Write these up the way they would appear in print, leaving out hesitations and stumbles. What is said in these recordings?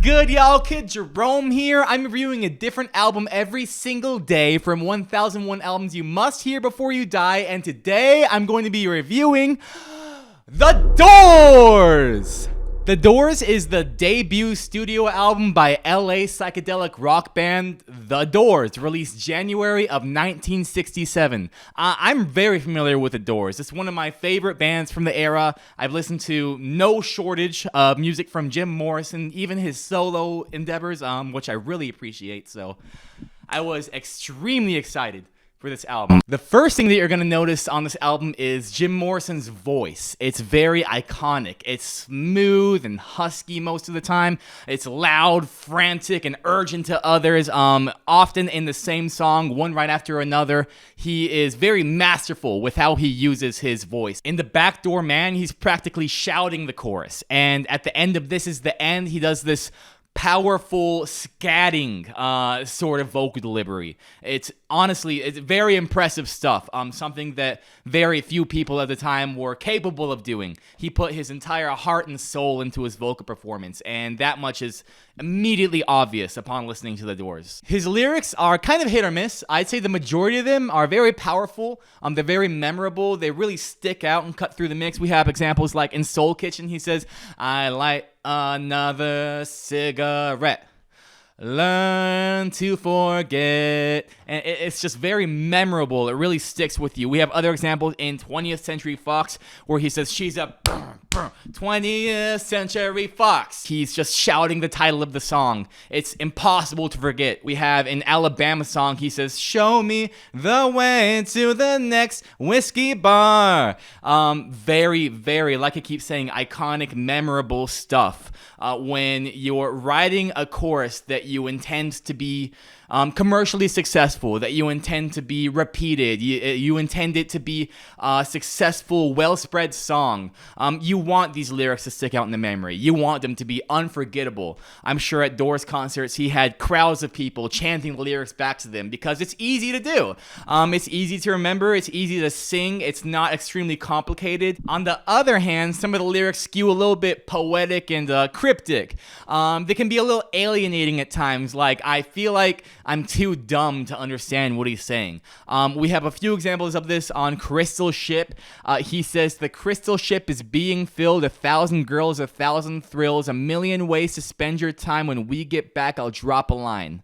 good, y'all? Kid Jerome here. I'm reviewing a different album every single day from 1001 albums you must hear before you die, and today I'm going to be reviewing The Doors! The Doors is the debut studio album by LA psychedelic rock band The Doors, released January of 1967. I'm very familiar with The Doors. It's one of my favorite bands from the era. I've listened to no shortage of music from Jim Morrison, even his solo endeavors, which I really appreciate, so I was extremely excited for this album. The first thing that you're going to notice on this album is Jim Morrison's voice. It's very iconic. It's smooth and husky most of the time. It's loud, frantic, and urgent to others, often in the same song, one right after another. He is very masterful with how he uses his voice. In the Backdoor Man, he's practically shouting the chorus, and at the end of This Is the End, he does this powerful scatting sort of vocal delivery. It's very impressive stuff. Something that very few people at the time were capable of doing. He put his entire heart and soul into his vocal performance, and that much is immediately obvious upon listening to The Doors. His lyrics are kind of hit or miss. I'd say the majority of them are very powerful. They're very memorable. They really stick out and cut through the mix. We have examples like in Soul Kitchen, he says, "I light another cigarette. Learn to forget." And it's just very memorable. It really sticks with you. We have other examples in 20th Century Fox where he says, "She's a 20th Century Fox." He's just shouting the title of the song. It's impossible to forget. We have in Alabama Song, he says, "Show me the way to the next whiskey bar." Very, very, like I keep saying, iconic, memorable stuff. When you're writing a chorus that you intend to be commercially successful, that you intend to be repeated, you intend it to be a successful, well-spread song, you want these lyrics to stick out in the memory. You want them to be unforgettable. I'm sure at Doors concerts, he had crowds of people chanting the lyrics back to them because it's easy to do. It's easy to remember. It's easy to sing. It's not extremely complicated. On the other hand, some of the lyrics skew a little bit poetic and cryptic. They can be a little alienating at times, like, "I feel like I'm too dumb to understand what he's saying." We have a few examples of this on Crystal Ship. He says, "The crystal ship is being filled, 1,000 girls, 1,000 thrills, 1,000,000 ways to spend your time. When we get back, I'll drop a line."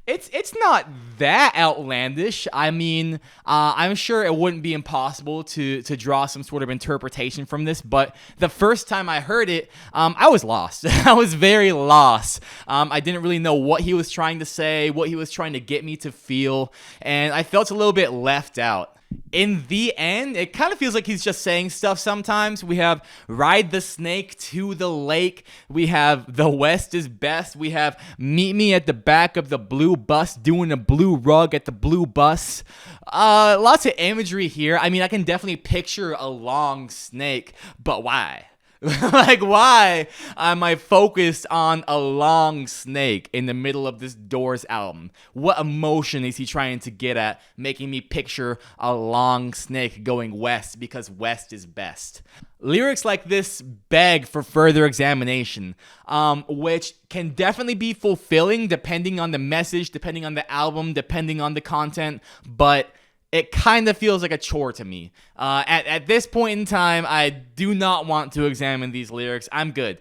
It's not that outlandish. I mean, I'm sure it wouldn't be impossible to draw some sort of interpretation from this, but the first time I heard it, I was lost. I was very lost. I didn't really know what he was trying to say, what he was trying to get me to feel, and I felt a little bit left out. In the end, it kind of feels like he's just saying stuff sometimes. We have "Ride the snake to the lake." We have "The West is best." We have "Meet me at the back of the blue bus, doing a blue rug at the blue bus." Lots of imagery here. I mean, I can definitely picture a long snake, but why? Like, why am I focused on a long snake in the middle of this Doors album? What emotion is he trying to get at, making me picture a long snake going west because west is best? Lyrics like this beg for further examination, which can definitely be fulfilling depending on the message, depending on the album, depending on the content, but it kind of feels like a chore to me. At this point in time, I do not want to examine these lyrics. I'm good.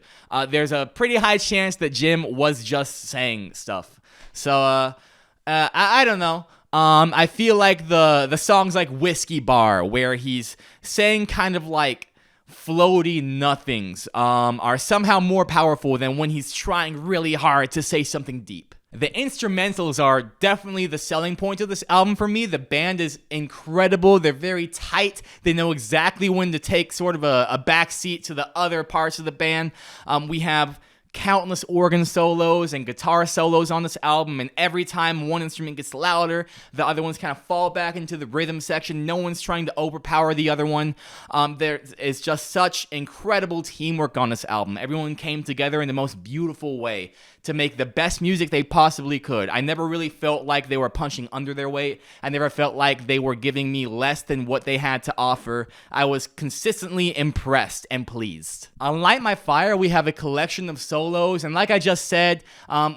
There's a pretty high chance that Jim was just saying stuff. So, I don't know. I feel like the songs like Whiskey Bar, where he's saying kind of like floaty nothings, are somehow more powerful than when he's trying really hard to say something deep. The instrumentals are definitely the selling point of this album for me. The band is incredible. They're very tight. They know exactly when to take sort of a backseat to the other parts of the band. We have countless organ solos and guitar solos on this album, and every time one instrument gets louder, the other ones kind of fall back into the rhythm section. No one's trying to overpower the other one. There is just such incredible teamwork on this album. Everyone came together in the most beautiful way to make the best music they possibly could. I never really felt like they were punching under their weight. I never felt like they were giving me less than what they had to offer. I was consistently impressed and pleased. On Light My Fire, we have a collection of solos solos. And like I just said,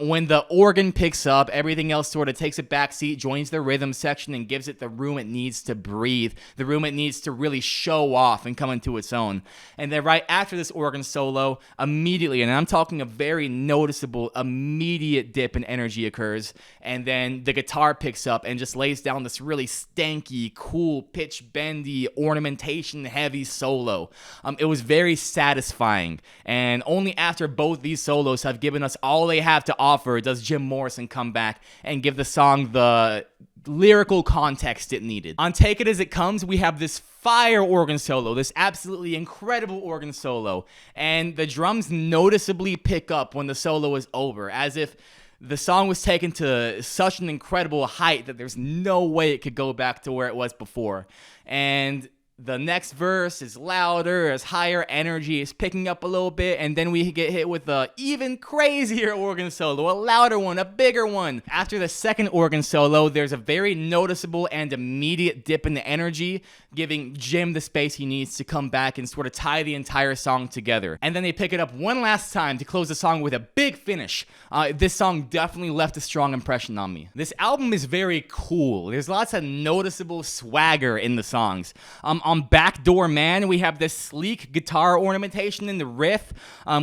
when the organ picks up, everything else sort of takes a backseat, joins the rhythm section, and gives it the room it needs to breathe, the room it needs to really show off and come into its own. And then right after this organ solo, immediately, and I'm talking a very noticeable, immediate dip in energy occurs, and then the guitar picks up and just lays down this really stanky, cool, pitch-bendy, ornamentation-heavy solo. It was very satisfying, and only after both these solos have given us all they have to offer does Jim Morrison come back and give the song the lyrical context it needed. On Take It As It Comes, we have this fire organ solo, this absolutely incredible organ solo, and the drums noticeably pick up when the solo is over, as if the song was taken to such an incredible height that there's no way it could go back to where it was before. And the next verse is louder, is higher energy, is picking up a little bit, and then we get hit with a even crazier organ solo, a louder one, a bigger one. After the second organ solo, there's a very noticeable and immediate dip in the energy, giving Jim the space he needs to come back and sort of tie the entire song together. And then they pick it up one last time to close the song with a big finish. This song definitely left a strong impression on me. This album is very cool. There's lots of noticeable swagger in the songs. On Backdoor Man, we have this sleek guitar ornamentation in the riff.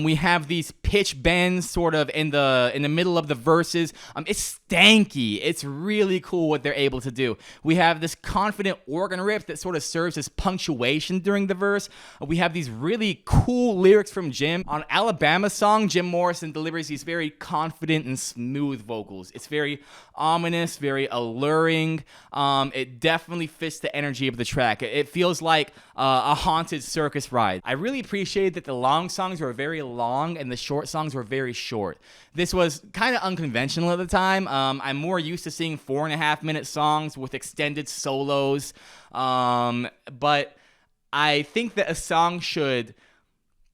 We have these pitch bends sort of in the middle of the verses. It's stanky. It's really cool what they're able to do. We have this confident organ riff that sort of serves as punctuation during the verse. We have these really cool lyrics from Jim. On Alabama Song, Jim Morrison delivers these very confident and smooth vocals. It's very ominous, very alluring. It definitely fits the energy of the track. It feels like a haunted circus ride. I really appreciate that the long songs were very long and the short songs were very short. This was kind of unconventional at the time. I'm more used to seeing 4.5-minute songs with extended solos. But I think that a song should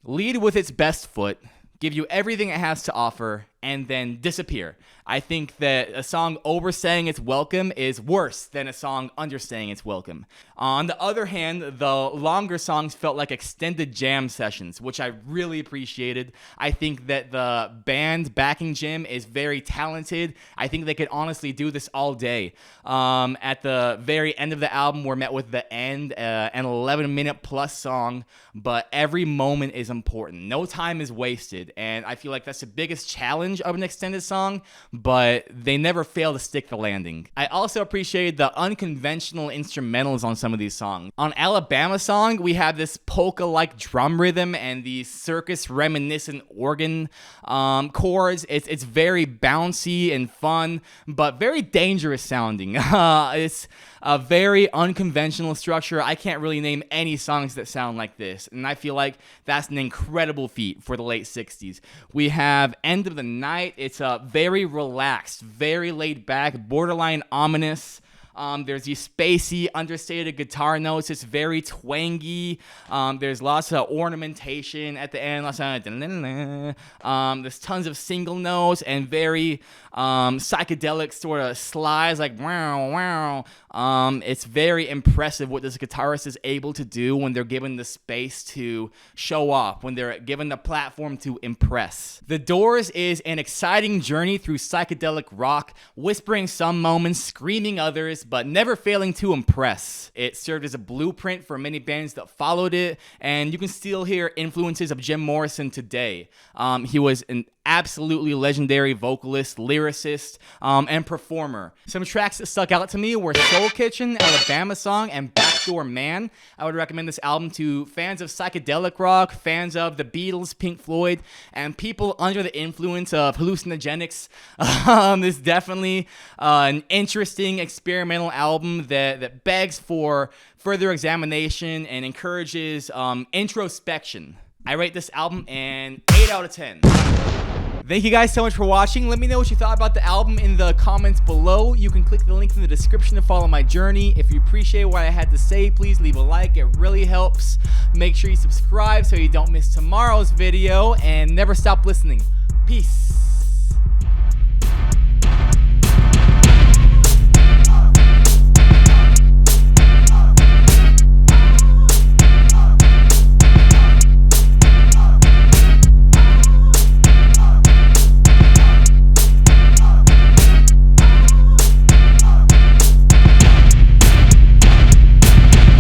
lead with its best foot, give you everything it has to offer, and then disappear. I think that a song overstaying its welcome is worse than a song understaying its welcome. On the other hand, the longer songs felt like extended jam sessions, which I really appreciated. I think that the band backing Jim is very talented. I think they could honestly do this all day. At the very end of the album, we're met with The End, an 11-minute plus song, but every moment is important. No time is wasted, and I feel like that's the biggest challenge of an extended song, but they never fail to stick the landing. I also appreciated the unconventional instrumentals on some of these songs. On Alabama Song, we have this polka-like drum rhythm and these circus-reminiscent organ chords. It's very bouncy and fun, but very dangerous sounding. It's a very unconventional structure. I can't really name any songs that sound like this, and I feel like that's an incredible feat for the late 60s. We have End of the Night. It's very relaxed, very laid back, borderline ominous. There's these spacey, understated guitar notes. It's very twangy. There's lots of ornamentation at the end. Lots of there's tons of single notes and very psychedelic sort of slides, like wow, wow. It's very impressive what this guitarist is able to do when they're given the space to show off, when they're given the platform to impress. The Doors is an exciting journey through psychedelic rock, whispering some moments, screaming others, but never failing to impress. It served as a blueprint for many bands that followed it, and you can still hear influences of Jim Morrison today. He was an absolutely legendary vocalist, lyricist, and performer. Some tracks that stuck out to me were Soul Kitchen, Alabama Song, and Backdoor Man. I would recommend this album to fans of psychedelic rock, fans of the Beatles, Pink Floyd, and people under the influence of hallucinogenics. This is definitely an interesting experimental album that begs for further examination and encourages introspection. I rate this album an 8 out of 10. Thank you guys so much for watching. Let me know what you thought about the album in the comments below. You can click the link in the description to follow my journey. If you appreciate what I had to say, please leave a like. It really helps. Make sure you subscribe so you don't miss tomorrow's video, and never stop listening. Peace.